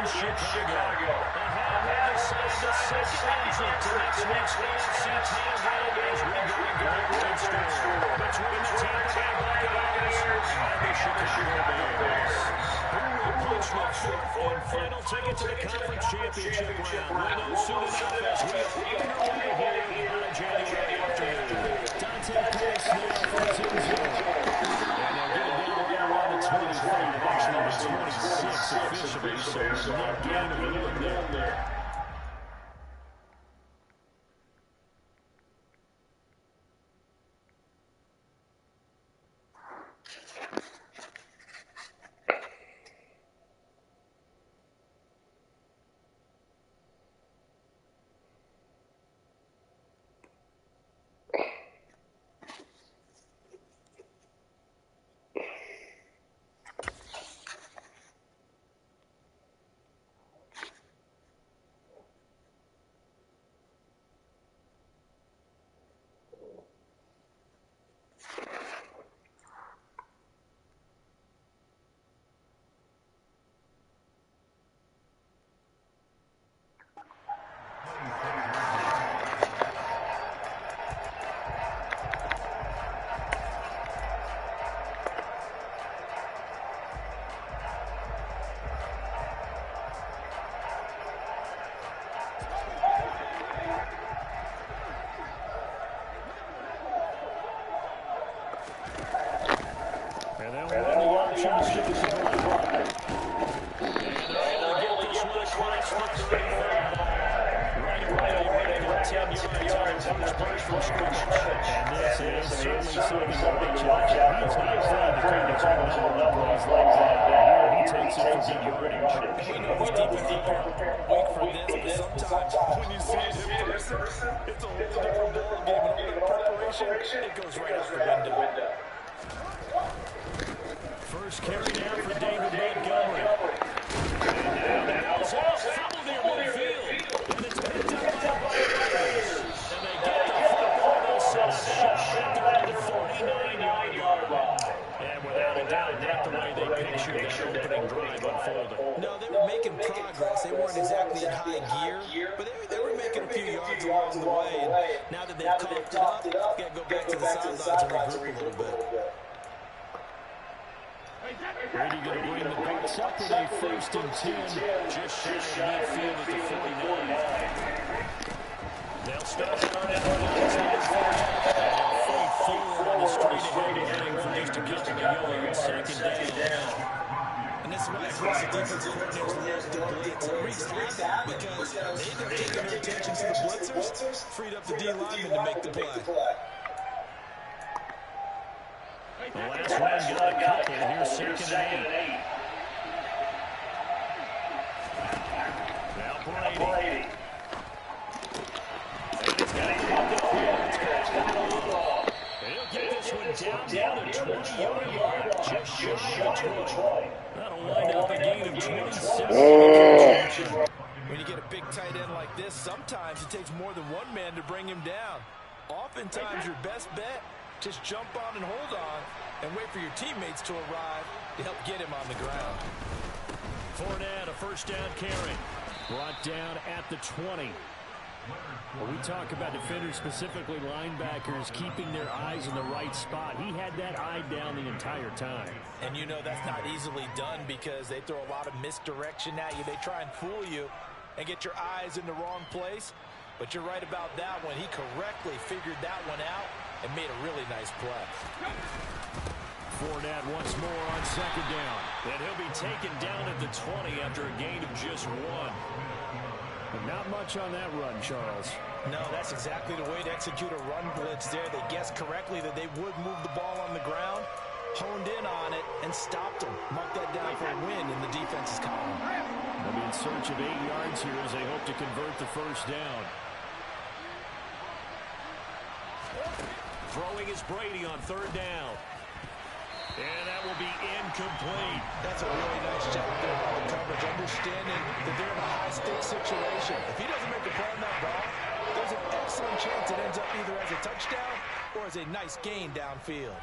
Chicago. And how will decide the second entrant to next week's AFC tailgate as we go to Red Store between the Tampa Bay Buccaneers and the Chicago Bears. Who will punch the fifth and final ticket to the conference championship round? We'll know soon enough as we make our way here on a January afternoon. Dante Pierce now for Tuesday. And they'll get it down around the 23rd, actually the 26th officially, so not game of England there. It goes right out the window. First carry down for David Montgomery. And now the ball's out. Near midfield. And it's picked up by the Bears. And they get the football. They'll set up shot at the 49-yard line. And without a doubt, not the way they pictured that opening drive unfolding. No, they were making progress. They weren't exactly in high gear, but they were making a few yards along the way. And now that they've coughed it up, they've got to go back to the sidelines and regroup a little bit. Brady going to bring the Bucs up with a 1st and 10, just shy of midfield at the 49. They'll start out at the fade forward on the straight ahead heading for just a couple of yards, 2nd down. And this is why aggressive defensive coordinators love the blitz. The reason because they end up taking their attention to the blitzers, freed up the D-lineman to make the play. The last one got a couple. Here's 2nd and 8. Now Brady. And it's got he'll get this one down to 20-yard line. Just shy of 20. That'll wind up a gain of 27. When you get a big tight end like this, sometimes it takes more than one man to bring him down. Oftentimes your best bet, just jump on and hold on and wait for your teammates to arrive to help get him on the ground. Fournette, a 1st down carry. Brought down at the 20. When we talk about defenders, specifically linebackers, keeping their eyes in the right spot, he had that eye down the entire time. And you know that's not easily done because they throw a lot of misdirection at you. They try and fool you and get your eyes in the wrong place. But you're right about that one. He correctly figured that one out and made a really nice play. Fournette once more on 2nd down. And he'll be taken down at the 20 after a gain of just 1. But not much on that run, Charles. No, that's exactly the way to execute a run blitz there. They guessed correctly that they would move the ball on the ground, honed in on it, and stopped them. Mark that down for a win in the defense's column. They'll be in search of 8 yards here as they hope to convert the 1st down. Throwing is Brady on 3rd down. And that will be incomplete. That's a really nice job there by the coverage, understanding that they're in a high-stakes situation. If he doesn't make a play on that ball, there's an excellent chance it ends up either as a touchdown or as a nice gain downfield.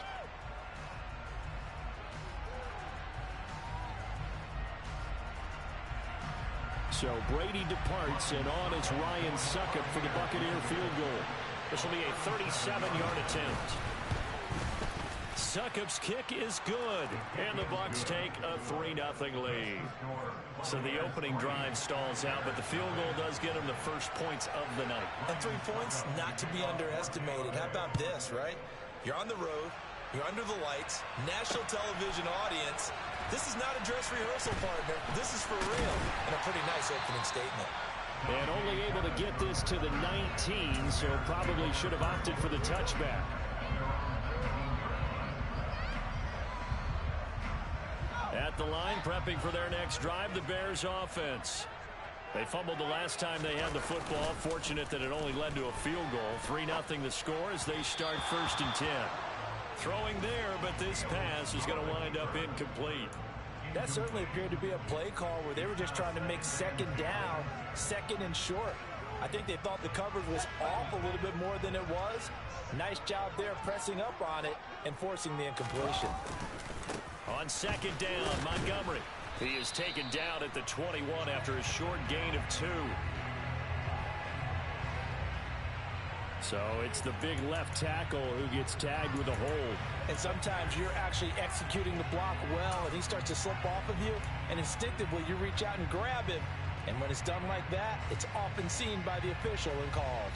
So Brady departs, and on is Ryan Succop for the Buccaneer field goal. This will be a 37-yard attempt. Succop's kick is good, and the Bucs take a 3-0 lead. So the opening drive stalls out, but the field goal does get them the first points of the night. And 3 points, not to be underestimated. How about this, right? You're on the road, you're under the lights, national television audience. This is not a dress rehearsal, partner. This is for real, and a pretty nice opening statement. And only able to get this to the 19, so probably should have opted for the touchback. At the line, prepping for their next drive, the Bears offense. They fumbled the last time they had the football. Fortunate that it only led to a field goal. 3-0 the score as they start 1st and 10. Throwing there, but this pass is going to wind up incomplete. That certainly appeared to be a play call where they were just trying to make 2nd down, 2nd and short. I think they thought the coverage was off a little bit more than it was. Nice job there pressing up on it and forcing the incompletion. On 2nd down, Montgomery. He is taken down at the 21 after a short gain of 2. So it's the big left tackle who gets tagged with a hold. And sometimes you're actually executing the block well, and he starts to slip off of you, and instinctively you reach out and grab him. And when it's done like that, it's often seen by the official and called.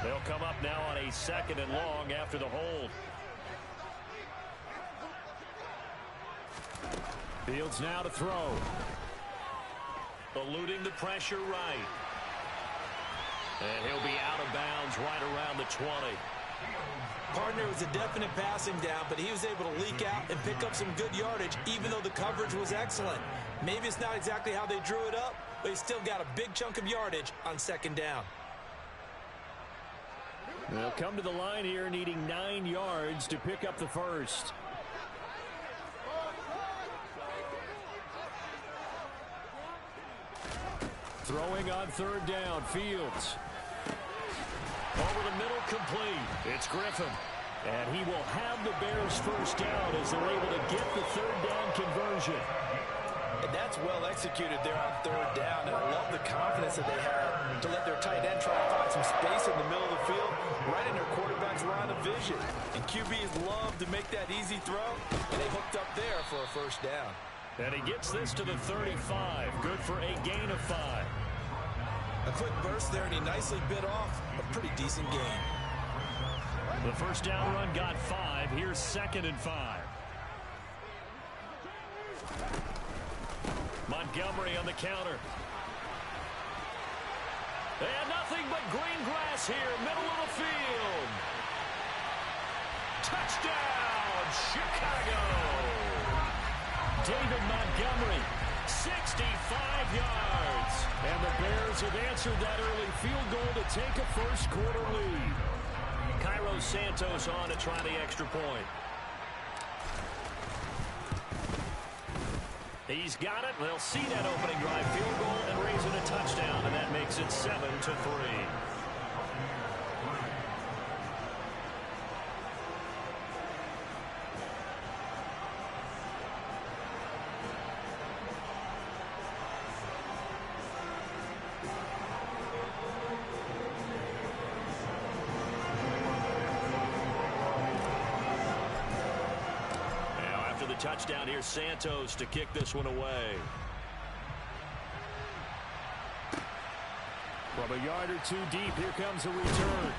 They'll come up now on a 2nd and long after the hold. Fields now to throw. Eluding the pressure right. And he'll be out of bounds right around the 20. Partner was a definite passing down, but he was able to leak out and pick up some good yardage, even though the coverage was excellent. Maybe it's not exactly how they drew it up, but he still got a big chunk of yardage on 2nd down. They'll come to the line here needing 9 yards to pick up the first. Throwing on 3rd down, Fields. Over the middle, complete. It's Griffin. And he will have the Bears first down as they're able to get the 3rd down conversion. And that's well executed there on 3rd down. And I love the confidence that they had to let their tight end try to find some space in the middle of the field, right in their quarterback's line of vision. And QBs love to make that easy throw, and they hooked up there for a first down. And he gets this to the 35. Good for a gain of 5. A quick burst there, and he nicely bit off a pretty decent gain. The first down run got 5. Here's 2nd and 5. Montgomery on the counter. And nothing but green grass here, middle of the field. Touchdown, Chicago. David Montgomery, 65 yards. And the Bears have answered that early field goal to take a first quarter lead. Cairo Santos on to try the extra point. He's got it. They'll see that opening drive field goal and raise it a touchdown, and that makes it 7-3. Touchdown here, Santos to kick this one away. From a yard or 2 deep, here comes a return.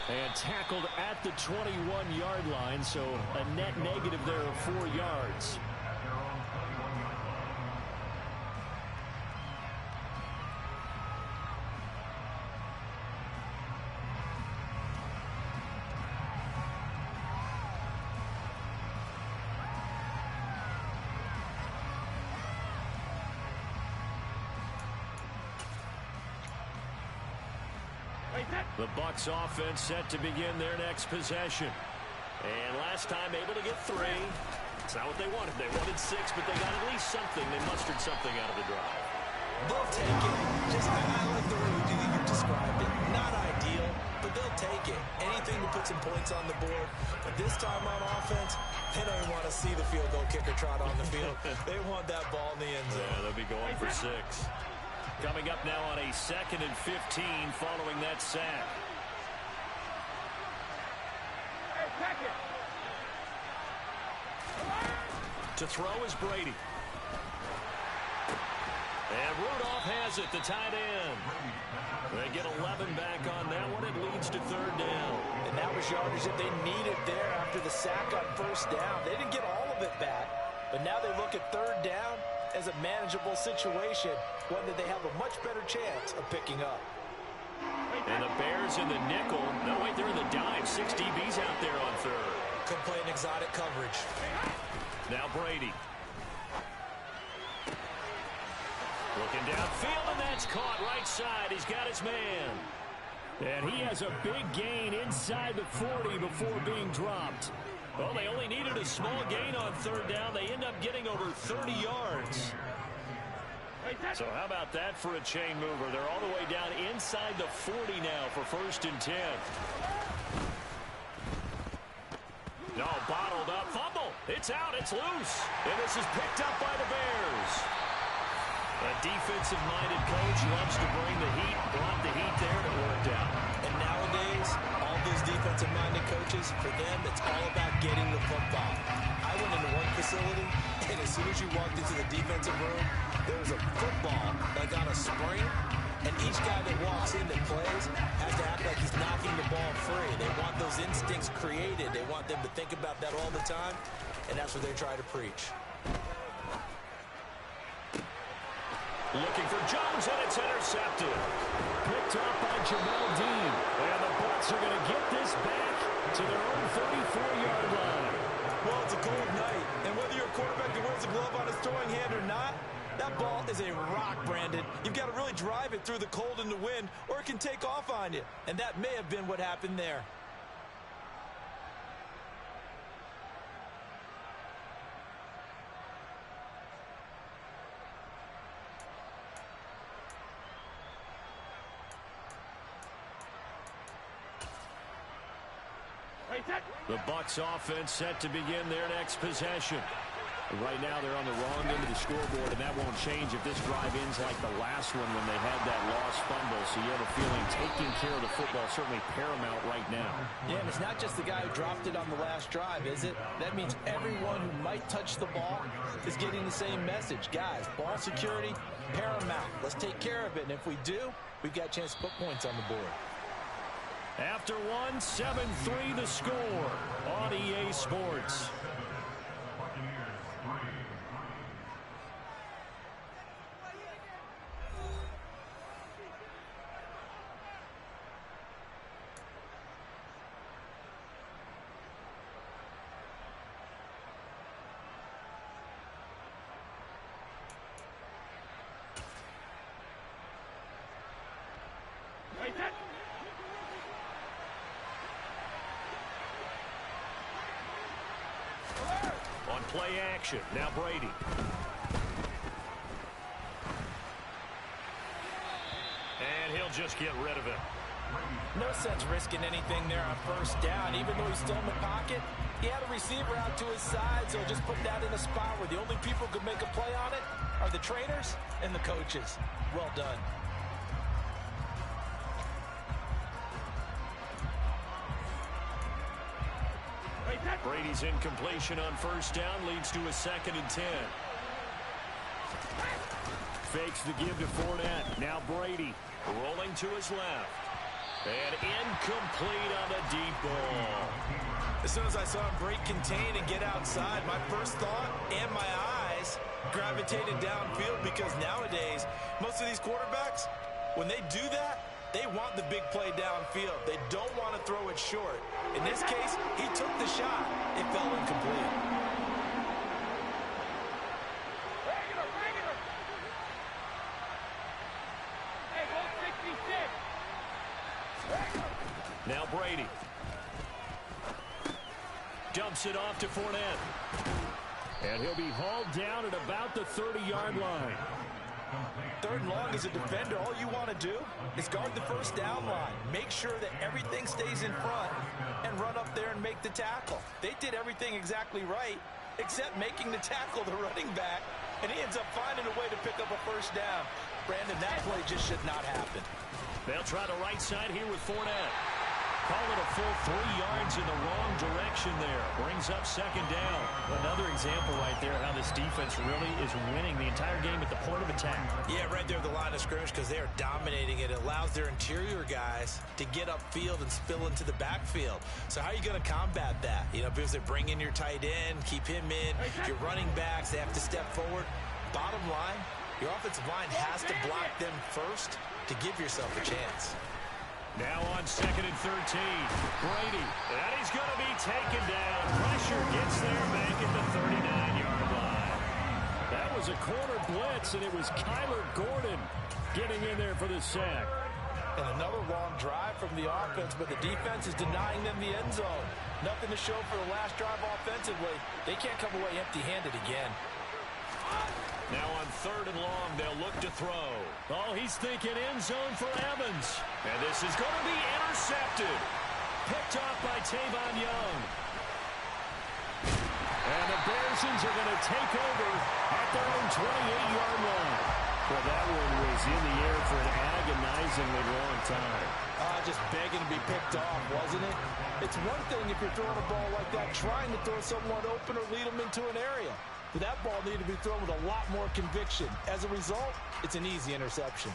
And tackled at the 21-yard line, so a net negative there of 4 yards. The Bucs offense set to begin their next possession. And last time able to get 3. It's not what they wanted. They wanted 6, but they got at least something. They mustered something out of the drive. They'll take it. Just, I like the way you described it. Not ideal, but they'll take it. Anything to put some points on the board. But this time on offense, They don't even want to see the field goal kicker trot on the field. They want that ball in the end zone. Yeah, they'll be going for 6. Coming up now on a 2nd and 15 following that sack. To throw is Brady. And Rudolph has it, the tight end. They get 11 back on that one. It leads to 3rd down. And that was yardage that they needed there after the sack on 1st down. They didn't get all of it back, but now they look at 3rd down as a manageable situation, one that they have a much better chance of picking up. And the Bears in the nickel. No, wait, they're in the dime. 6 DBs out there on 3rd. Could play an exotic coverage. Now Brady. Looking downfield, and that's caught right side. He's got his man. And he has a big gain inside the 40 before being dropped. Well, they only needed a small gain on 3rd down. They end up getting over 30 yards. So how about that for a chain mover? They're all the way down inside the 40 now for 1st and 10. No, bottled up. Fumble. It's out. It's loose. And this is picked up by the Bears. A defensive-minded coach loves to bring the heat. Brought the heat there, and it worked out. And nowadays, all those defensive-minded coaches, for them, it's all about getting the football. I went into one facility, and as soon as you walked into the defensive room, there was a football like on a spring, and each guy that walks in that plays has to act like he's knocking the ball free. They want those instincts created. They want them to think about that all the time, and that's what they try to preach. Looking for Jones, and it's intercepted. Picked up by Jamel Dean. And the Bucs are going to get this back to their own 34-yard line. Well, it's a cold night, and whether you're a quarterback that wears a glove on his throwing hand or not, that ball is a rock, Brandon. You've got to really drive it through the cold and the wind, or it can take off on you. And that may have been what happened there. The Bucs offense set to begin their next possession. Right now they're on the wrong end of the scoreboard, and that won't change if this drive ends like the last one when they had that lost fumble. So you have a feeling taking care of the football is certainly paramount right now. Yeah, and it's not just the guy who dropped it on the last drive, is it? That means everyone who might touch the ball is getting the same message. Guys, ball security, paramount. Let's take care of it, and if we do, we've got a chance to put points on the board. After one, 7-3 the score on EA Sports. On play action, now Brady. And he'll just get rid of it. No sense risking anything there on 1st down. Even though he's still in the pocket, he had a receiver out to his side, so just put that in a spot where the only people who could make a play on it are the trainers and the coaches. Well done. Brady's incompletion on 1st down leads to a 2nd and 10. Fakes the give to Fournette. Now Brady rolling to his left. And incomplete on the deep ball. As soon as I saw him break contain and get outside, my first thought and my eyes gravitated downfield, because nowadays, most of these quarterbacks, when they do that, they want the big play downfield. They don't want to throw it short. In this case, he took the shot. It fell incomplete. Now Brady. Dumps it off to Fournette. And he'll be hauled down at about the 30-yard line. Third and long as a defender, all you want to do is guard the first down line. Make sure that everything stays in front and run up there and make the tackle. They did everything exactly right, except making the tackle the running back, and he ends up finding a way to pick up a first down. Brandon, that play just should not happen. They'll try the right side here with Fournette. Call it a full 3 yards in the wrong direction there. Brings up second down. Another example right there how this defense really is winning the entire game at the point of attack. Yeah, right there at the line of scrimmage because they are dominating it. It allows their interior guys to get upfield and spill into the backfield. So how are you going to combat that? You know, because they bring in your tight end, keep him in. Your running backs, they have to step forward. Bottom line, your offensive line has to block them first to give yourself a chance. Now on 2nd and 13. Brady. And he's going to be taken down. Pressure gets there back at the 39-yard line. That was a corner blitz, and it was Kyler Gordon getting in there for the sack. And another long drive from the offense, but the defense is denying them the end zone. Nothing to show for the last drive offensively. They can't come away empty-handed again. Now on 3rd and long, they'll look to throw. Oh, he's thinking end zone for Evans. And this is going to be intercepted. Picked off by Tavon Young. And the Bearsons are going to take over at their own 28-yard line. Well, that one was in the air for an agonizingly long time. Just begging to be picked off, wasn't it? It's one thing if you're throwing a ball like that, trying to throw someone open or lead them into an area. But that ball needed to be thrown with a lot more conviction. As a result, it's an easy interception.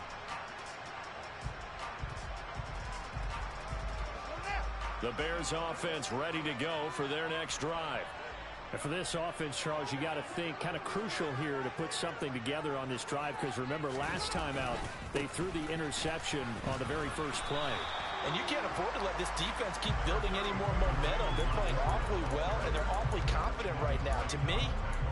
The Bears offense ready to go for their next drive. And for this offense, Charles, you got to think kind of crucial here to put something together on this drive because remember last time out they threw the interception on the very first play. And you can't afford to let this defense keep building any more momentum. They're playing awfully well, and they're awfully confident right now. To me,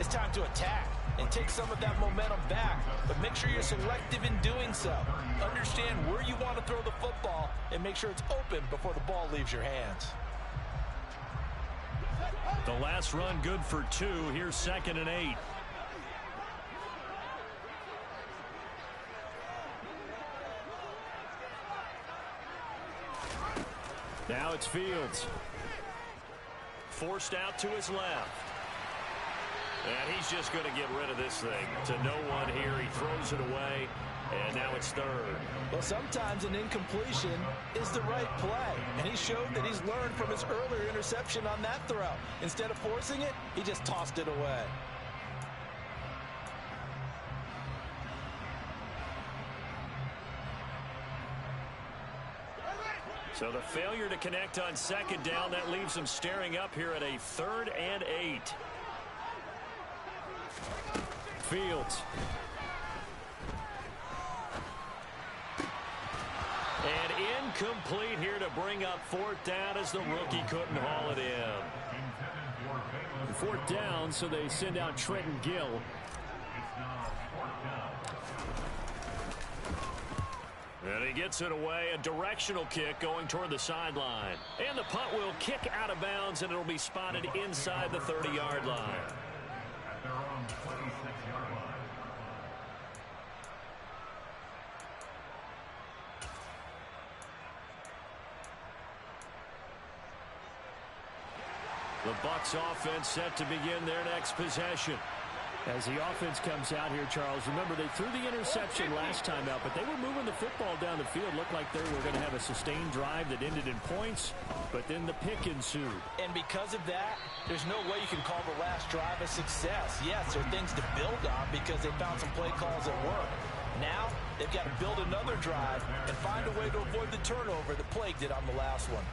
it's time to attack and take some of that momentum back, but make sure you're selective in doing so. Understand where you want to throw the football and make sure it's open before the ball leaves your hands. The last run good for 2. Here's 2nd and 8. Now it's Fields. Forced out to his left. And he's just going to get rid of this thing. To no one here. He throws it away. And now it's 3rd. Well, sometimes an incompletion is the right play. And he showed that he's learned from his earlier interception on that throw. Instead of forcing it, he just tossed it away. So the failure to connect on 2nd down, that leaves him staring up here at a 3rd and 8. Fields. And incomplete here to bring up 4th down as the rookie couldn't haul it in. 4th down, so they send out Trenton Gill. And he gets it away, a directional kick going toward the sideline. And the punt will kick out of bounds, and it'll be spotted inside the 30-yard line. The Bucs offense set to begin their next possession. As the offense comes out here, Charles, remember they threw the interception last time out, but they were moving the football down the field. Looked like they were going to have a sustained drive that ended in points, but then the pick ensued. And because of that, there's no way you can call the last drive a success. Yes, there are things to build on because they found some play calls that work. Now, they've got to build another drive and find a way to avoid the turnover that plagued it on the last one.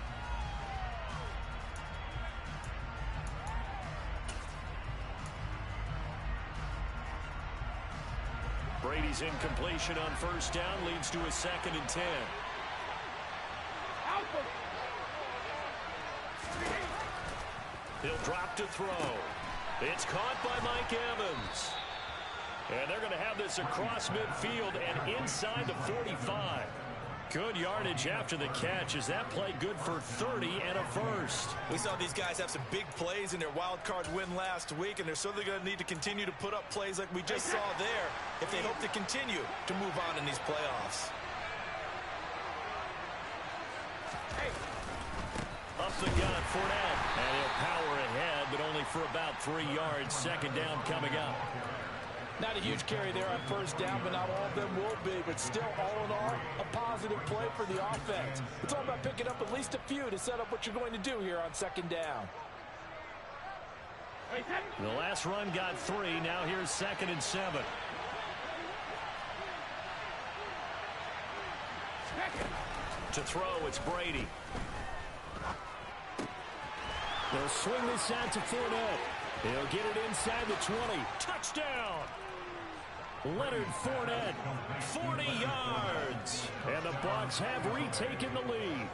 Brady's incompletion on 1st down leads to a 2nd and 10. He'll drop to throw. It's caught by Mike Evans. And they're going to have this across midfield and inside the 45. Good yardage after the catch. Is that play good for 30 and a first? We saw these guys have some big plays in their wild card win last week, and they're certainly going to need to continue to put up plays like we just saw there if they hope to continue to move on in these playoffs. Up the gut, Fournette. And he'll power ahead, but only for about 3 yards. Second down coming up. Not a huge carry there on first down, but not all of them will be. But still, all in all, a positive play for the offense. It's all about picking up at least a few to set up what you're going to do here on second down. The last run got 3. Now here's 2nd and 7. To throw, it's Brady. They'll swing this out to Fournette. He'll get it inside the 20. Touchdown! Leonard Fournette, 40 yards. And the Bucs have retaken the lead.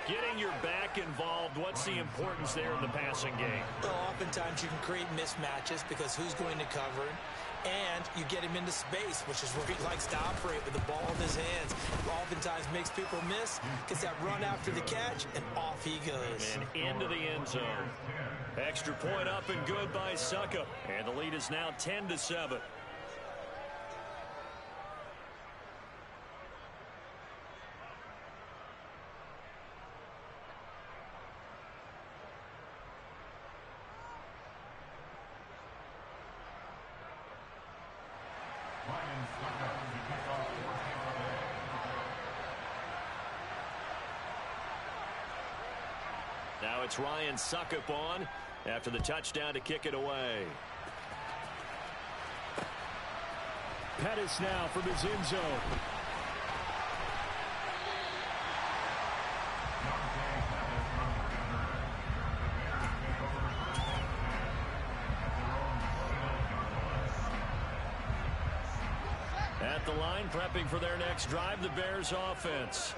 Getting your back involved, what's the importance there in the passing game? Well, oftentimes you can create mismatches because who's going to cover it? And you get him into space, which is where he likes to operate with the ball in his hands. Oftentimes makes people miss, gets that run after the catch, and off he goes. And into the end zone. Extra point up and good by Succop. And the lead is now 10-7. Now it's Ryan Succop on after the touchdown to kick it away. Pettis now from his end zone. At the line, prepping for their next drive, the Bears offense.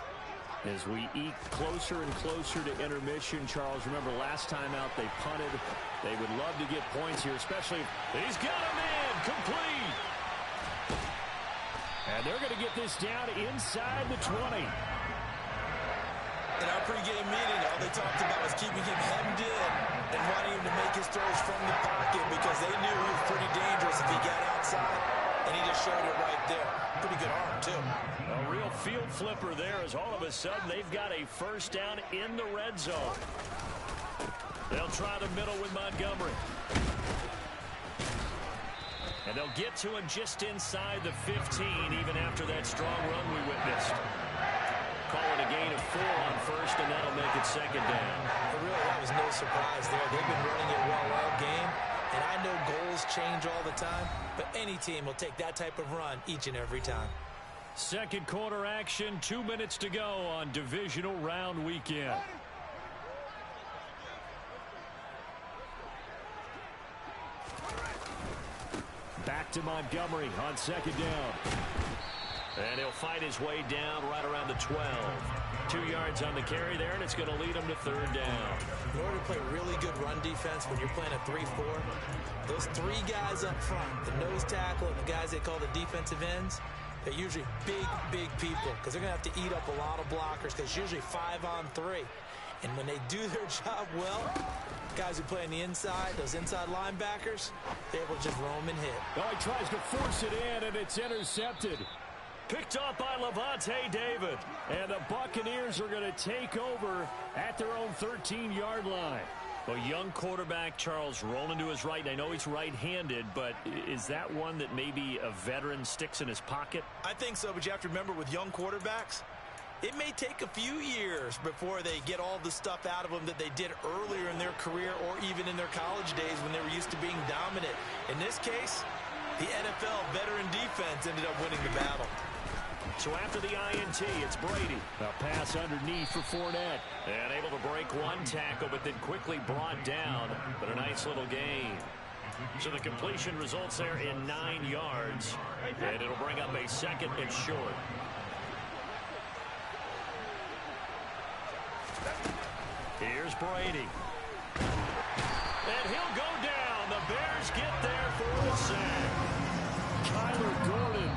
As we eke closer and closer to intermission, Charles, remember last time out they punted. They would love to get points here, especially if he's got a man complete. And they're going to get this down inside the 20. In our pregame meeting, all they talked about was keeping him hemmed in and wanting him to make his throws from the pocket because they knew he was pretty dangerous if he got outside, and he just showed it right there. Pretty good arm, too. A real field flipper there as all of a sudden they've got a first down in the red zone. They'll try the middle with Montgomery. And they'll get to him just inside the 15 even after that strong run we witnessed. Calling a gain of 4 on first, and that'll make it second down. But really, that was no surprise there. They've been running it well all game. And I know goals change all the time, but any team will take that type of run each and every time. Second quarter action, 2 minutes to go on divisional round weekend. Back to Montgomery on second down. And he'll fight his way down right around the 12. 2 yards on the carry there, and it's going to lead him to third down. In order to play really good run defense when you're playing a 3-4, those 3 guys up front, the nose tackle and the guys they call the defensive ends, they're usually big people because they're going to have to eat up a lot of blockers because it's usually 5 on 3. And when they do their job well, guys who play on the inside, those inside linebackers, they're able to just roam and hit. Oh, he tries to force it in, and it's intercepted. Picked up by Lavonte David. And the Buccaneers are going to take over at their own 13-yard line. Well, young quarterback Charles rolling to his right. I know he's right-handed, but is that one that maybe a veteran sticks in his pocket? I think so, but you have to remember with young quarterbacks, it may take a few years before they get all the stuff out of them that they did earlier in their career or even in their college days when they were used to being dominant. In this case, the NFL veteran defense ended up winning the battle. So after the INT, it's Brady. A pass underneath for Fournette. And able to break one tackle, but then quickly brought down. But a nice little gain. So the completion results there in 9 yards. And it'll bring up a second and short. Here's Brady. And he'll go down. The Bears get there for the sack. Kyler Gordon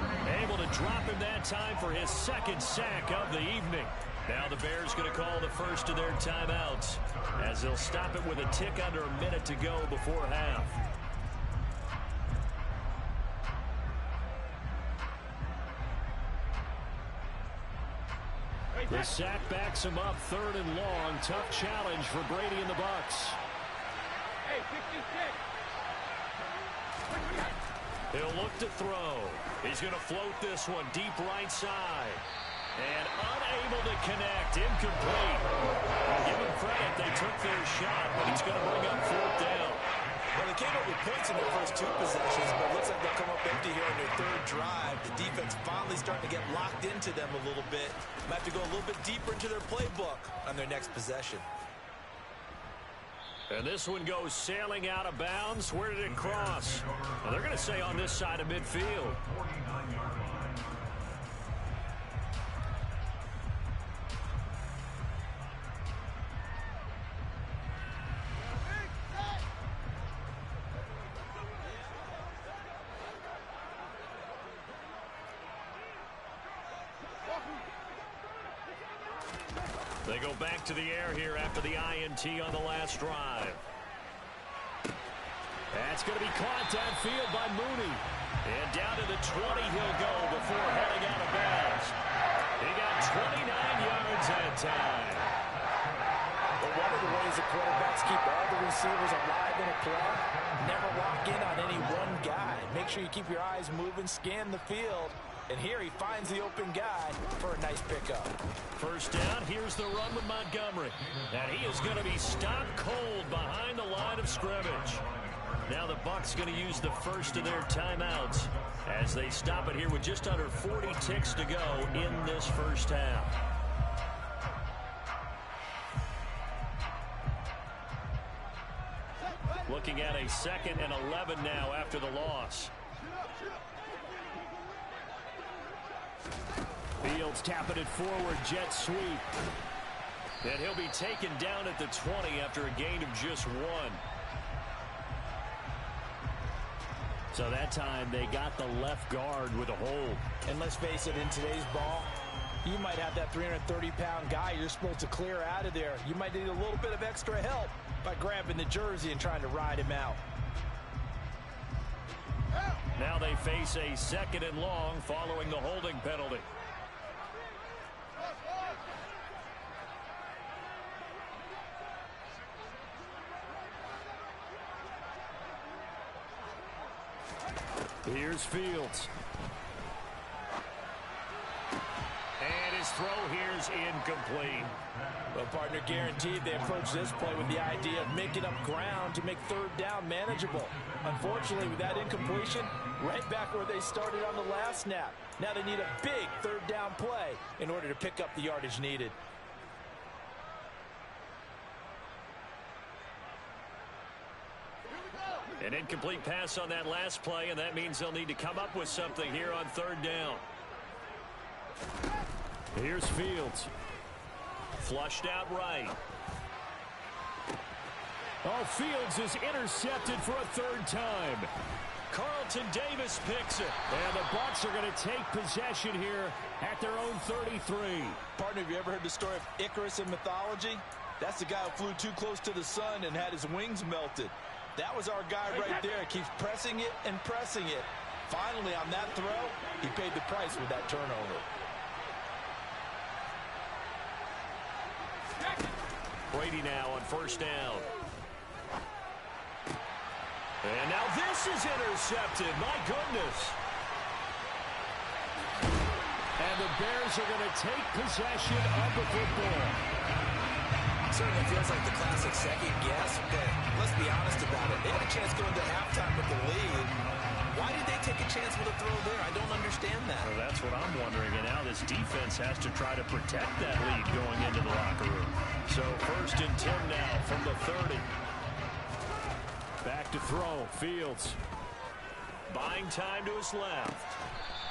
able to drop him that time for his second sack of the evening. Now the Bears going to call the first of their timeouts as they'll stop it with a tick under a minute to go before half. The sack backs him up, 3rd and long. Tough challenge for Brady and the Bucs. Hey, 56. He'll look to throw. He's going to float this one deep right side. And unable to connect. Incomplete. Give him credit. They took their shot, but he's going to bring up 4th down. Well, they came up with points in their first 2 possessions, but it looks like they'll come up empty here on their 3rd drive. The defense finally starting to get locked into them a little bit. Might have to go a little bit deeper into their playbook on their next possession. And this one goes sailing out of bounds. Where did it cross? Well, they're going to say on this side of midfield. They go back to the air here after the INT on the last drive. That's going to be caught downfield by Mooney. And down to the 20 he'll go before heading out of bounds. He got 29 yards that time. But one of the ways the quarterbacks keep all the receivers alive in a play, never lock in on any one guy. Make sure you keep your eyes moving, scan the field. And here he finds the open guy for a nice pickup. First down, here's the run with Montgomery. And he is going to be stopped cold behind the line of scrimmage. Now the Bucs going to use the first of their timeouts as they stop it here with just under 40 ticks to go in this first half. Looking at a 2nd and 11 now after the loss. Fields tapping it forward, jet sweep. And he'll be taken down at the 20 after a gain of just 1. So that time they got the left guard with a hold. And let's face it, in today's ball, you might have that 330-pound guy you're supposed to clear out of there. You might need a little bit of extra help by grabbing the jersey and trying to ride him out. Now they face a 2nd and long following the holding penalty. Here's Fields. And his throw here's incomplete. Well, partner, guaranteed they approach this play with the idea of making up ground to make 3rd down manageable. Unfortunately, with that incompletion, right back where they started on the last snap. Now they need a big 3rd down play in order to pick up the yardage needed. An incomplete pass on that last play, and that means they'll need to come up with something here on 3rd down. Here's Fields. Flushed out right. Oh, Fields is intercepted for a 3rd time. Carlton Davis picks it. And the Bucs are going to take possession here at their own 33. Partner, have you ever heard the story of Icarus in mythology? That's the guy who flew too close to the sun and had his wings melted. That was our guy right there. Keeps pressing it and pressing it. Finally, on that throw, he paid the price with that turnover. Brady now on 1st down. And now this is intercepted. My goodness. And the Bears are going to take possession of the football. Certainly feels like the classic second guess, but let's be honest about it. They had a chance going to halftime with the lead. Why did they take a chance with a throw there? I don't understand that. Well, that's what I'm wondering. And now this defense has to try to protect that lead going into the locker room. So 1st and 10 now from the 30. Back to throw. Fields. Buying time to his left.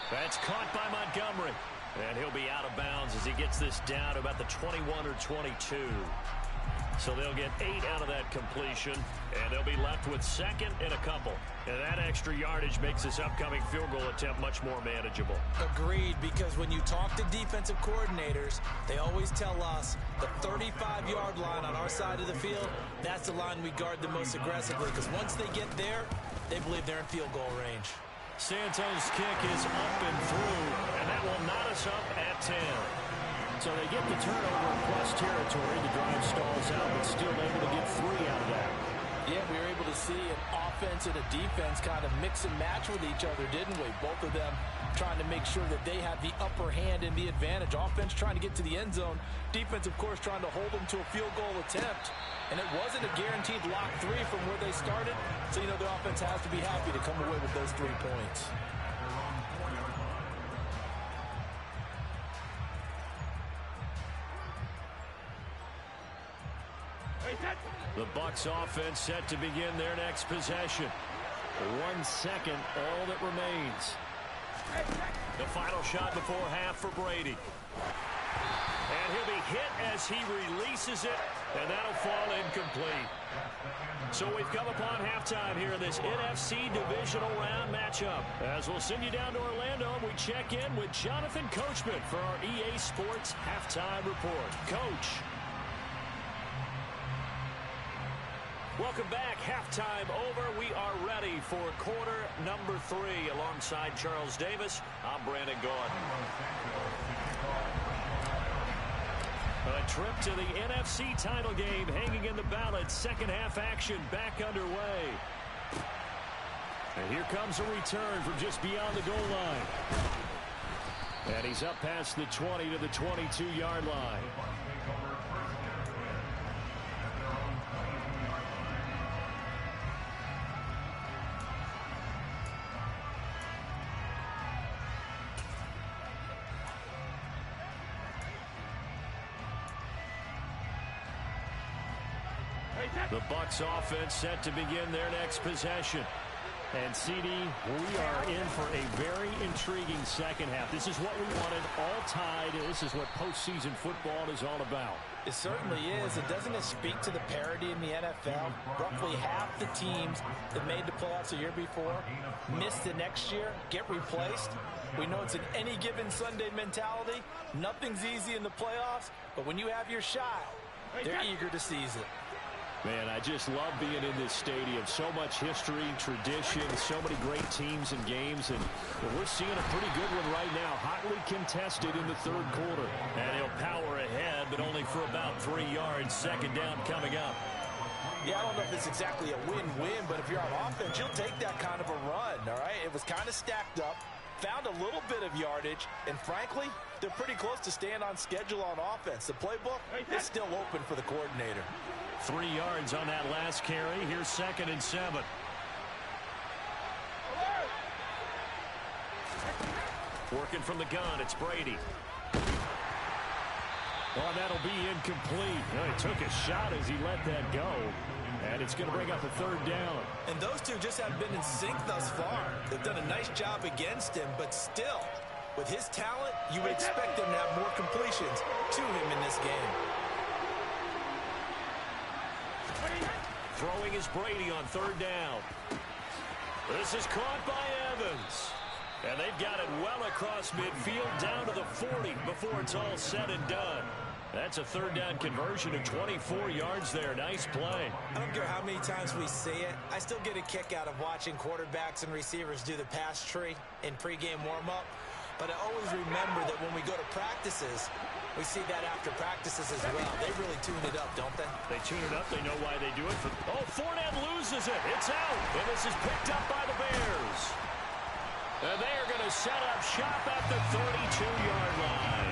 That's caught by Montgomery. And he'll be out of bounds as he gets this down to about the 21 or 22. So they'll get 8 out of that completion, and they'll be left with second and a couple. And that extra yardage makes this upcoming field goal attempt much more manageable. Agreed, because when you talk to defensive coordinators, they always tell us the 35-yard line on our side of the field, that's the line we guard the most aggressively, because once they get there, they believe they're in field goal range. Santos' kick is up and through, and that will knot us up at 10. So they get the turnover in plus territory. The drive stalls out, but still able to get 3 out of that. Yeah, we were able to see an offense and a defense kind of mix and match with each other, didn't we? Both of them trying to make sure that they have the upper hand and the advantage. Offense trying to get to the end zone. Defense, of course, trying to hold them to a field goal attempt. And it wasn't a guaranteed lock 3 from where they started. So, the offense has to be happy to come away with those 3 points. The Bucs offense set to begin their next possession. 1 second, all that remains. The final shot before half for Brady. And he'll be hit as he releases it, and that'll fall incomplete. So we've come upon halftime here in this NFC Divisional Round matchup. As we'll send you down to Orlando, and we check in with Jonathan Coachman for our EA Sports Halftime Report. Coach. Welcome back. Halftime over. We are ready for quarter number 3. Alongside Charles Davis, I'm Brandon Gaudin. A trip to the NFC title game hanging in the balance. Second half action back underway. And here comes a return from just beyond the goal line. And he's up past the 20 to the 22-yard line. The Bucs offense set to begin their next possession. And CD, we are in for a very intriguing second half. This is what we wanted, all tied. This is what postseason football is all about. It certainly is. And doesn't it speak to the parity in the NFL? Roughly half the teams that made the playoffs the year before missed the next year, get replaced. We know it's an any given Sunday mentality. Nothing's easy in the playoffs, but when you have your shot, they're eager to seize it. Man, I just love being in this stadium. So much history, tradition, so many great teams and games. And we're seeing a pretty good one right now. Hotly contested in the third quarter. And he'll power ahead, but only for about 3 yards. Second down coming up. Yeah, I don't know if it's exactly a win-win, but if you're on offense, you'll take that kind of a run, all right? It was kind of stacked up. Found a little bit of yardage, and frankly, they're pretty close to staying on schedule on offense. The playbook is still open for the coordinator. 3 yards on that last carry. Here's 2nd and 7. Working from the gun, it's Brady. Oh, that'll be incomplete. He took a shot as he let that go. And it's going to bring up a 3rd down. And those two just haven't been in sync thus far. They've done a nice job against him, but still, with his talent, you would expect them to have more completions to him in this game. Throwing is Brady on 3rd down. This is caught by Evans. And they've got it well across midfield down to the 40 before it's all said and done. That's a 3rd down conversion of 24 yards there. Nice play. I don't care how many times we see it. I still get a kick out of watching quarterbacks and receivers do the pass tree in pregame warm-up. But I always remember that when we go to practices, we see that after practices as well. They really tune it up, don't they? They tune it up. They know why they do it. Oh, Fournette loses it. It's out. And this is picked up by the Bears. And they are going to set up shop at the 32-yard line.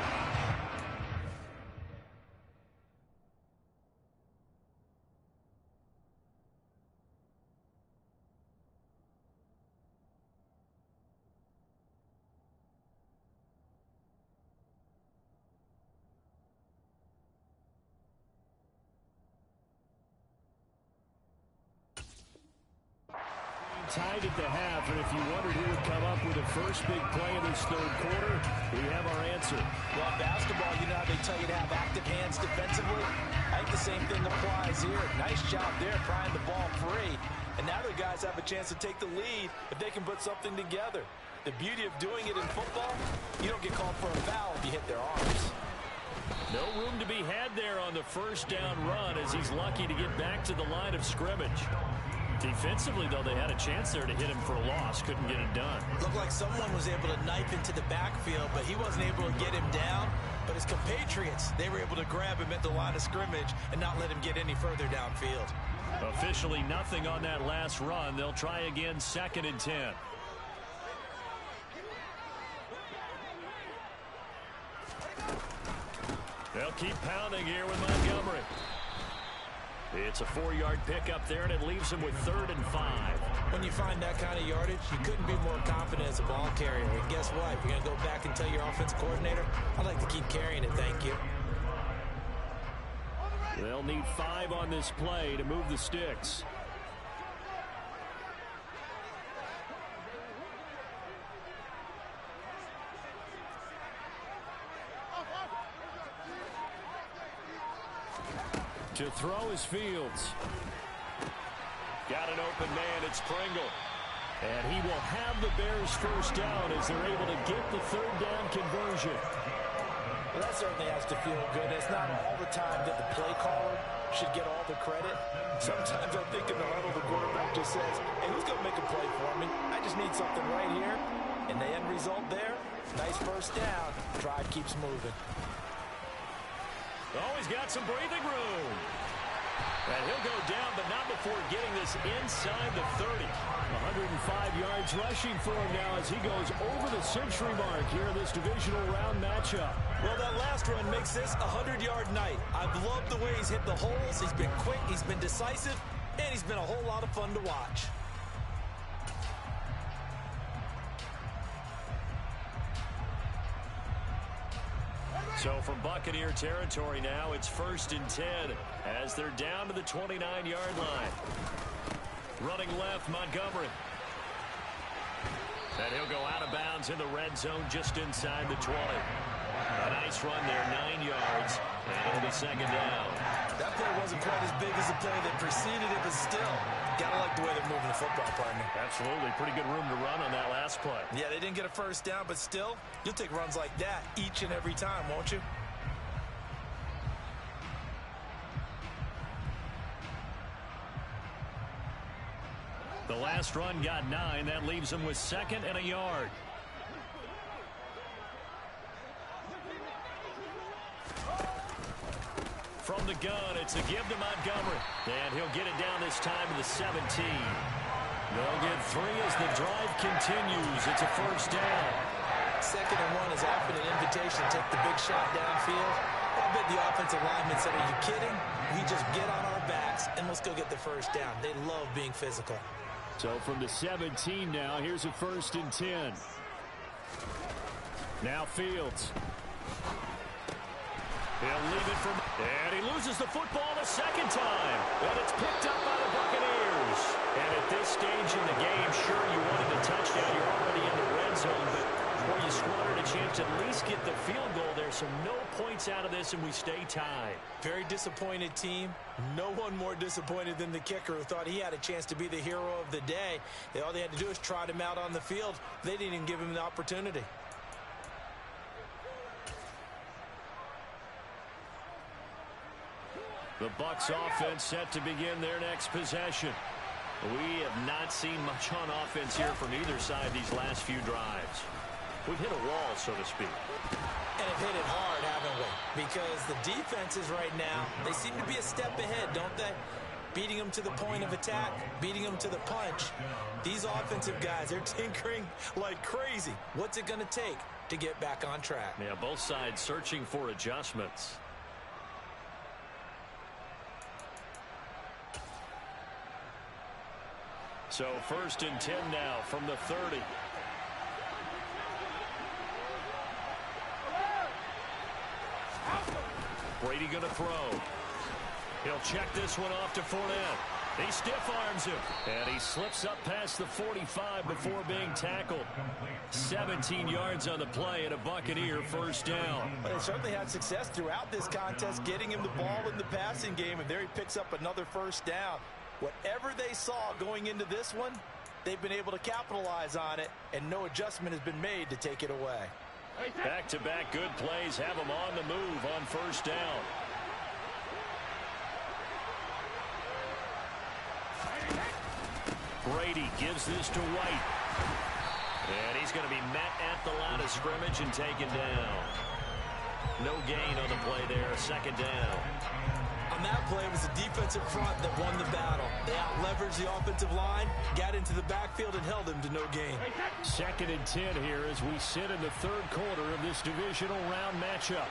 tied at the half, and if you wondered who would come up with the first big play in this third quarter, we have our answer. Well, in basketball, you know how they tell you to have active hands defensively? I think the same thing applies here. Nice job there prying the ball free. And now the guys have a chance to take the lead if they can put something together. The beauty of doing it in football, you don't get called for a foul if you hit their arms. No room to be had there on the first down run as he's lucky to get back to the line of scrimmage. Defensively, though, they had a chance there to hit him for a loss. Couldn't get it done. Looked like someone was able to knife into the backfield, but he wasn't able to get him down. But his compatriots, they were able to grab him at the line of scrimmage and not let him get any further downfield. Officially nothing on that last run. They'll try again, 2nd and 10. They'll keep pounding here with Montgomery. It's a 4-yard pickup there, and it leaves him with 3rd and 5. When you find that kind of yardage, you couldn't be more confident as a ball carrier. And guess what? You're going to go back and tell your offensive coordinator, I'd like to keep carrying it, thank you. They'll need 5 on this play to move the sticks. To throw is Fields. Got an open man, it's Pringle. And he will have the Bears first down as they're able to get the 3rd down conversion. Well, that certainly has to feel good. It's not all the time that the play caller should get all the credit. Sometimes I think in the huddle, the quarterback just says, hey, who's going to make a play for me? I just need something right here. And the end result there, nice first down. Drive keeps moving. Oh, he's got some breathing room. And he'll go down, but not before getting this inside the 30. 105 yards rushing for him now as he goes over the century mark here in this divisional round matchup. Well, that last run makes this a 100-yard night. I've loved the way he's hit the holes. He's been quick, he's been decisive, and he's been a whole lot of fun to watch. So from Buccaneer territory now, it's 1st and 10 as they're down to the 29-yard line. Running left, Montgomery. And he'll go out of bounds in the red zone just inside the 20. A nice run there, 9 yards, and it'll be 2nd down. That play wasn't quite as big as the play that preceded it, but still, gotta like the way they're moving the football, partner. Absolutely, pretty good room to run on that last play. Yeah, they didn't get a first down, but still, you'll take runs like that each and every time, won't you? The last run got 9. That leaves him with 2nd and a yard. From the gun, it's a give to Montgomery. And he'll get it down this time to the 17. They'll get 3 as the drive continues. It's a first down. 2nd and 1 is often an invitation to take the big shot downfield. I bet the offensive lineman said, are you kidding? We just get on our backs and let's go get the first down. They love being physical. So from the 17 now, here's a 1st and 10. Now Fields. He'll leave it from, and he loses the football the 2nd time. And it's picked up by the Buccaneers. And at this stage in the game, sure, you wanted a touchdown. You're already in the red zone, but before you squandered a chance to at least get the field goal there. So no points out of this, and we stay tied. Very disappointed team. No one more disappointed than the kicker who thought he had a chance to be the hero of the day. All they had to do is trot him out on the field. They didn't even give him the opportunity. The Bucs offense set to begin their next possession. We have not seen much on offense here from either side these last few drives. We've hit a wall, so to speak. And have hit it hard, haven't we? Because the defenses right now, they seem to be a step ahead, don't they? Beating them to the point of attack, beating them to the punch. These offensive guys, they're tinkering like crazy. What's it going to take to get back on track? Yeah, both sides searching for adjustments. So 1st and 10 now from the 30. Brady going to throw. He'll check this one off to Fournette. He stiff arms him. And he slips up past the 45 before being tackled. 17 yards on the play and a Buccaneer first down. But they certainly had success throughout this contest, getting him the ball in the passing game, and there he picks up another first down. Whatever they saw going into this one, they've been able to capitalize on it, and no adjustment has been made to take it away. Back-to-back good plays have him on the move on first down. Brady gives this to White. And he's going to be met at the line of scrimmage and taken down. No gain on the play there, second down. On that play, it was the defensive front that won the battle. They out-leveraged the offensive line, got into the backfield, and held him to no gain. 2nd and 10 here as we sit in the third quarter of this divisional round matchup.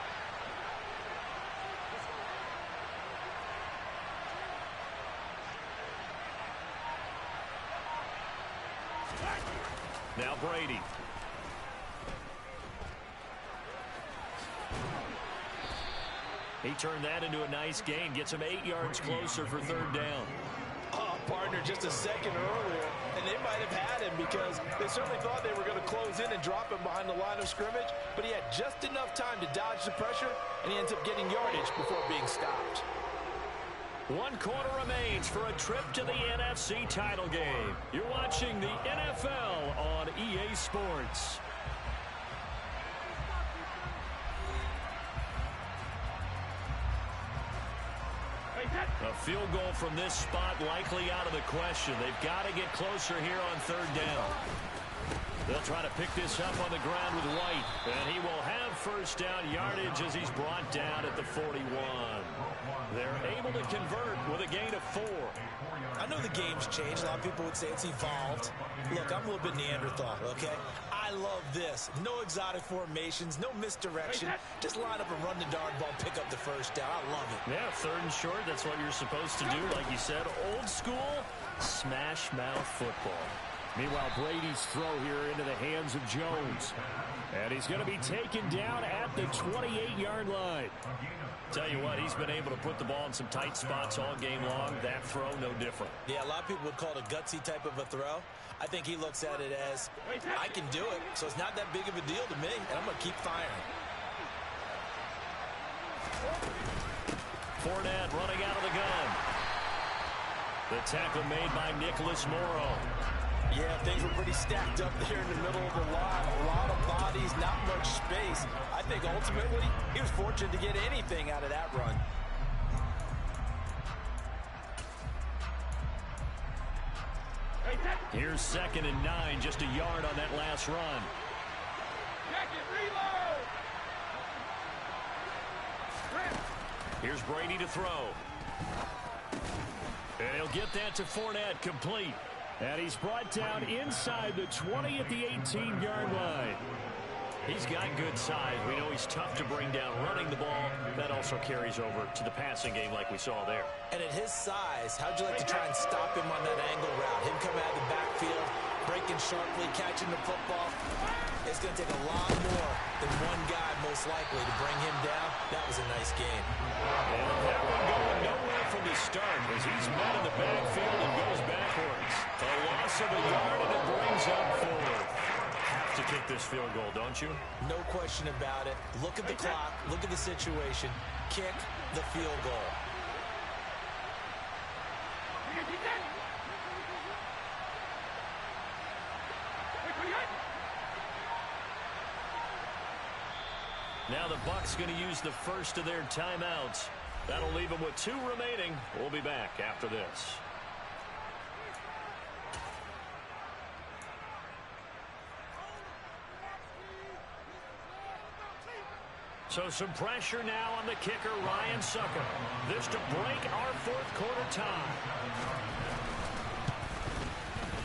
Now Brady. He turned that into a nice gain. Gets him 8 yards closer for third down. Oh, partner, just a second earlier, and they might have had him because they certainly thought they were going to close in and drop him behind the line of scrimmage, but he had just enough time to dodge the pressure, and he ends up getting yardage before being stopped. 1 quarter remains for a trip to the NFC title game. You're watching the NFL on EA Sports. A field goal from this spot likely out of the question. They've got to get closer here on third down. They'll try to pick this up on the ground with White. And he will have first down yardage as he's brought down at the 41. They're able to convert with a gain of 4. I know the game's changed. A lot of people would say it's evolved. Look, I'm a little bit Neanderthal, okay? I love this. No exotic formations, no misdirection. Just line up and run the darn ball, pick up the first down. I love it. Yeah, 3rd and short, that's what you're supposed to do. Like you said, old school, smash mouth football. Meanwhile, Brady's throw here into the hands of Jones. And he's going to be taken down at the 28-yard line. Tell you what, he's been able to put the ball in some tight spots all game long. That throw, no different. Yeah, a lot of people would call it a gutsy type of a throw. I think he looks at it as, I can do it, so it's not that big of a deal to me, and I'm going to keep firing. Fournette running out of the gun. The tackle made by Nicholas Morrow. Yeah, things were pretty stacked up there in the middle of the line. A lot of bodies, not much space. I think ultimately he was fortunate to get anything out of that run. Here's 2nd and 9, just a yard on that last run. Here's Brady to throw. And he'll get that to Fournette, complete. And he's brought down inside the 20 at the 18-yard line. He's got good size. We know he's tough to bring down running the ball. That also carries over to the passing game like we saw there. And at his size, how'd you like to try and stop him on that angle route? Him coming out of the backfield, breaking sharply, catching the football. It's going to take a lot more than one guy most likely to bring him down. That was a nice game. And that one going nowhere from the start as he's met in the backfield and goes backwards. A loss of a yard and it brings up 4. Have to kick this field goal, don't you? No question about it. Look at the clock. Look at the situation. Kick the field goal. Now the Bucs going to use the first of their timeouts. That'll leave them with 2 remaining. We'll be back after this. So some pressure now on the kicker, Ryan Sucker. This to break our 4th quarter tie.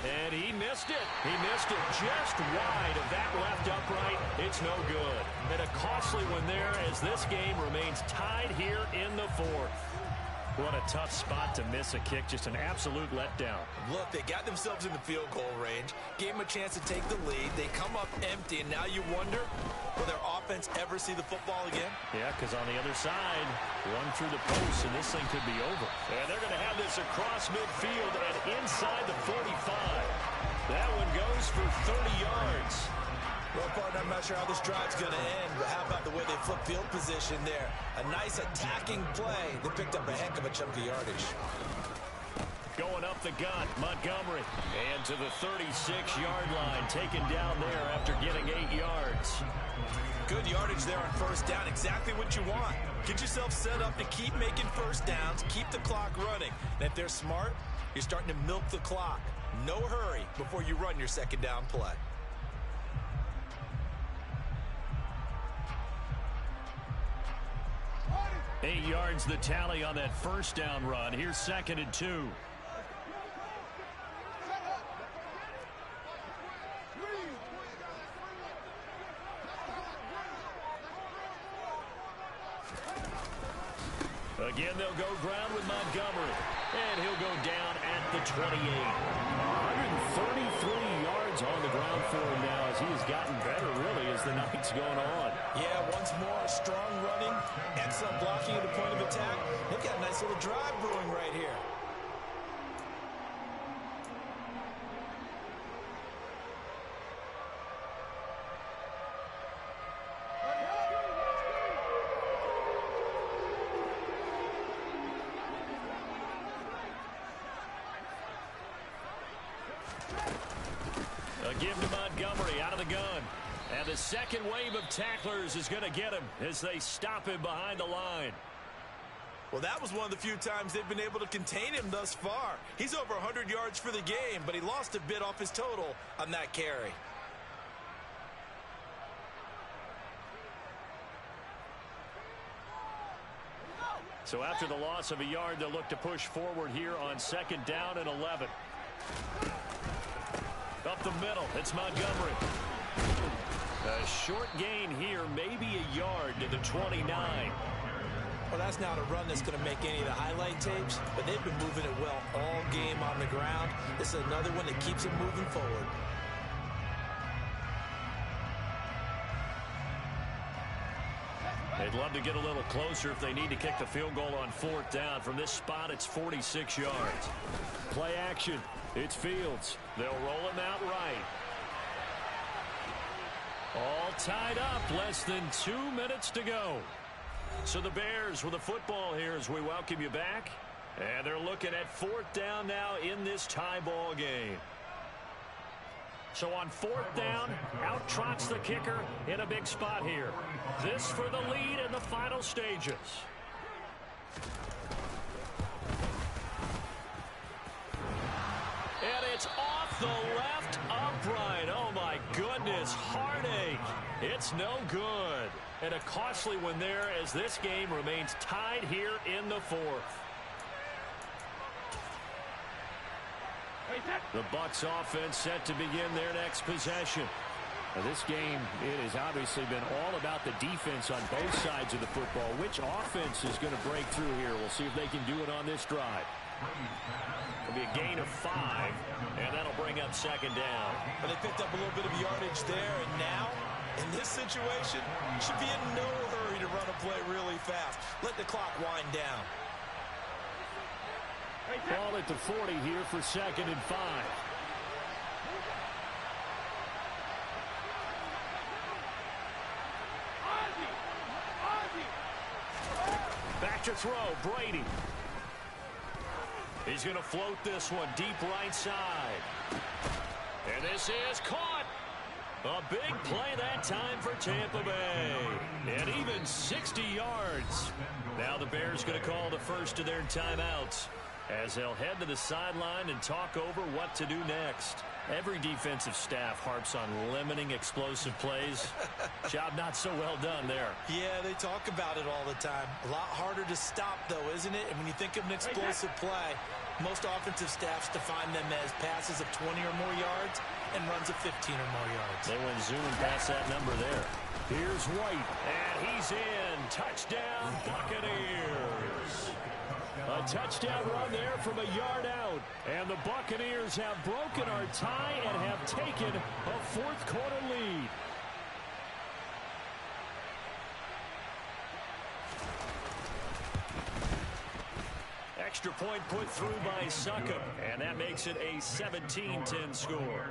And he missed it. He missed it just wide of that left upright. It's no good. And a costly one there as this game remains tied here in the 4th. What a tough spot to miss a kick. Just an absolute letdown. Look, they got themselves in the field goal range, gave them a chance to take the lead. They come up empty, and now you wonder, will their offense ever see the football again? Yeah, because on the other side, run through the post, and this thing could be over. And they're going to have this across midfield and inside the 45. That one goes for 30 yards. Well, partner, I'm not sure how this drive's going to end, but how about the way they flip field position there? A nice attacking play. They picked up a heck of a chunk of yardage. Going up the gut, Montgomery. And to the 36-yard line, taken down there after getting 8 yards. Good yardage there on first down. Exactly what you want. Get yourself set up to keep making first downs, keep the clock running. And if they're smart, you're starting to milk the clock. No hurry before you run your second down play. Eight yards the tally on that first down run. Here's 2nd and 2. Again, they'll go ground with Montgomery. And he'll go down at the 28. 133 yards on the ground for him now as he has gotten better, really, as the night's going on. Yeah, once more, strong running, excellent blocking at the point of attack. They've got a nice little drive brewing right here. Give to Montgomery out of the gun. And the second wave of tacklers is going to get him as they stop him behind the line. Well, that was one of the few times they've been able to contain him thus far. He's over 100 yards for the game, but he lost a bit off his total on that carry. So after the loss of a yard, they'll look to push forward here on 2nd down and 11. Up the middle, it's Montgomery. A short gain here, maybe a yard to the 29. Well, that's not a run that's going to make any of the highlight tapes, but they've been moving it well all game on the ground. This is another one that keeps them moving forward. They'd love to get a little closer if they need to kick the field goal on 4th down. From this spot, it's 46 yards. Play action. It's Fields. They'll roll him out right. All tied up. Less than 2 minutes to go. So the Bears with the football here as we welcome you back. And they're looking at 4th down now in this tie ball game. So on 4th down, out trots the kicker in a big spot here. This for the lead in the final stages. And it's off the left upright. Oh, my goodness. Heartache. It's no good. And a costly one there as this game remains tied here in the 4th. The Bucs offense set to begin their next possession. Now this game, it has obviously been all about the defense on both sides of the football. Which offense is going to break through here? We'll see if they can do it on this drive. It'll be a gain of 5, and that'll bring up 2nd down. But they picked up a little bit of yardage there, and now, in this situation, should be in no hurry to run a play really fast. Let the clock wind down. Ball at the 40 here for 2nd and 5. Back to throw, Brady. He's going to float this one deep right side. And this is caught. A big play that time for Tampa Bay. And even 60 yards. Now the Bears going to call the first of their timeouts as they'll head to the sideline and talk over what to do next. Every defensive staff harps on limiting explosive plays. Job not so well done there. Yeah, they talk about it all the time. A lot harder to stop, though, isn't it? And when you think of an explosive play, most offensive staffs define them as passes of 20 or more yards and runs of 15 or more yards. They went zooming past that number there. Here's White, and he's in. Touchdown, Buccaneers. A touchdown run there from a yard out. And the Buccaneers have broken our tie and have taken a fourth quarter lead. Extra point put through by Succop, and that makes it a 17-10 score.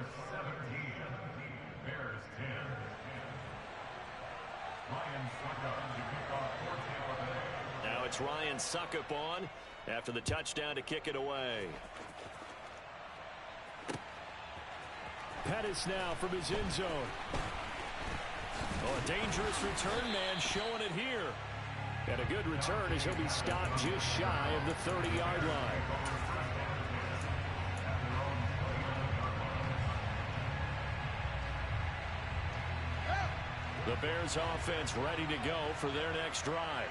Now it's Ryan Succop on after the touchdown to kick it away. Pettis now from his end zone. Oh, a dangerous return man showing it here. And a good return as he'll be stopped just shy of the 30-yard line. The Bears offense ready to go for their next drive.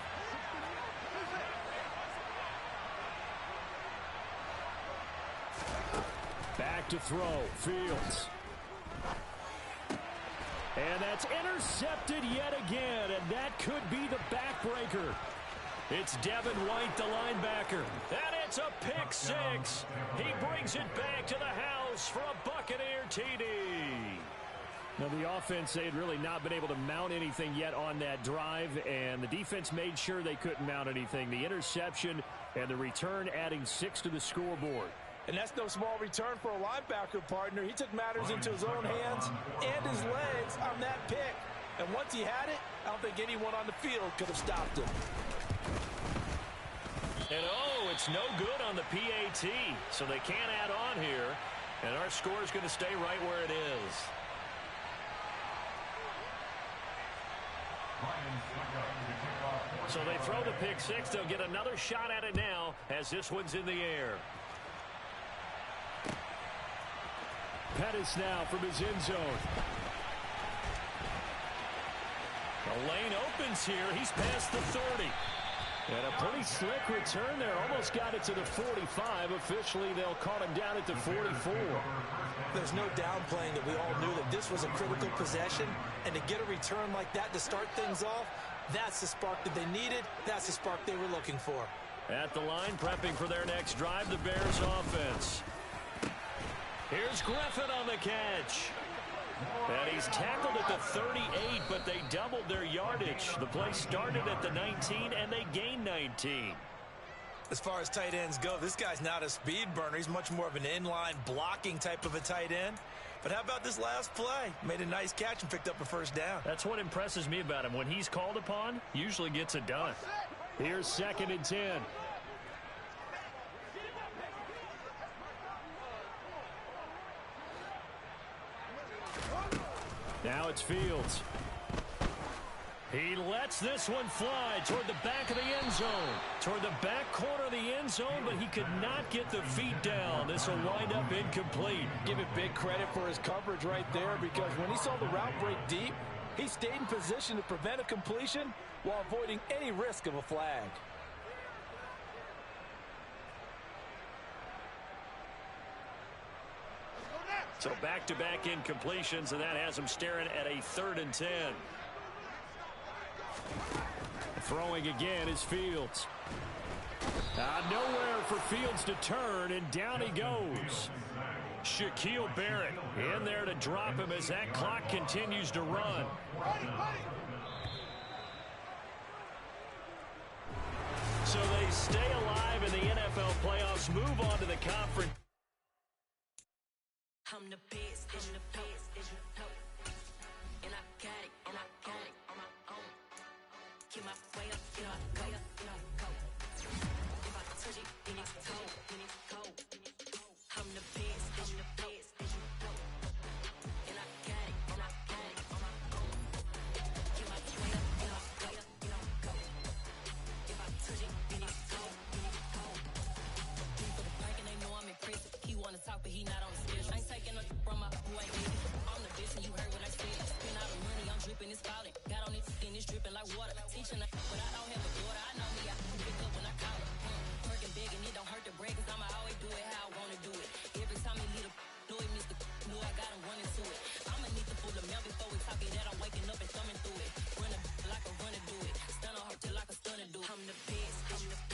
Back to throw. Fields. And that's intercepted yet again, and that could be the backbreaker. It's Devin White, the linebacker. And it's a pick six. He brings it back to the house for a Buccaneer TD. Now, the offense, they had really not been able to mount anything yet on that drive, and the defense made sure they couldn't mount anything. The interception and the return adding 6 to the scoreboard. And that's no small return for a linebacker, partner. He took matters into his own hands and his legs on that pick. And once he had it, I don't think anyone on the field could have stopped him. And oh, it's no good on the PAT. So they can't add on here. And our score is going to stay right where it is. So they throw the pick six. They'll get another shot at it now as this one's in the air. Pettis now from his end zone. The lane opens here. He's past the 30. And a pretty slick return there. Almost got it to the 45. Officially, they'll call him down at the 44. There's no downplaying that we all knew that this was a critical possession. And to get a return like that to start things off, that's the spark that they needed. That's the spark they were looking for. At the line, prepping for their next drive, the Bears offense. Here's Griffin on the catch. And he's tackled at the 38, but they doubled their yardage. The play started at the 19, and they gained 19. As far as tight ends go, this guy's not a speed burner. He's much more of an inline blocking type of a tight end. But how about this last play? Made a nice catch and picked up a first down. That's what impresses me about him. When he's called upon, usually gets it done. Here's 2nd and 10. Now it's Fields. He lets this one fly toward the back of the end zone. Toward the back corner of the end zone, but he could not get the feet down. This will wind up incomplete. Give it big credit for his coverage right there, because when he saw the route break deep, he stayed in position to prevent a completion while avoiding any risk of a flag. So back-to-back incompletions, and that has him staring at a 3rd and 10. Throwing again is Fields. Nowhere for Fields to turn, and down he goes. Shaquille Barrett in there to drop him as that clock continues to run. So they stay alive in the NFL playoffs, move on to the conference. I'm the best, I'm the best, and I got it, and I got it on my own. Keep my way up, you know I go, you know I go. If I touch it, then it's cold, then it's cold. I'm the best, I'm the best, and I got it, and I got it on my own. Keep my way up, you know I go, you know I go. If I touch it, then it's cold, then it's cold. For the break and they know I'm impressive. He wanna talk, but he not on the schedule. I ain't taking no from my who ain't baby. I'm the best and you heard what I said. Spend all the money, I'm dripping, it's falling. Got on it, skin is dripping like water. Teaching her, but I don't have a daughter. I know me, I can pick up when I call her. Working big and it don't hurt to break, cause I'ma always do it how I wanna do it. Every time he lead a know it, Mr. Know I got him running to it. I'ma need to pull the mail before we talk it that I'm waking up and thumbing through it. Run a like a runner do it. Stun on her till like a stunner do it. I'm the best, I'm the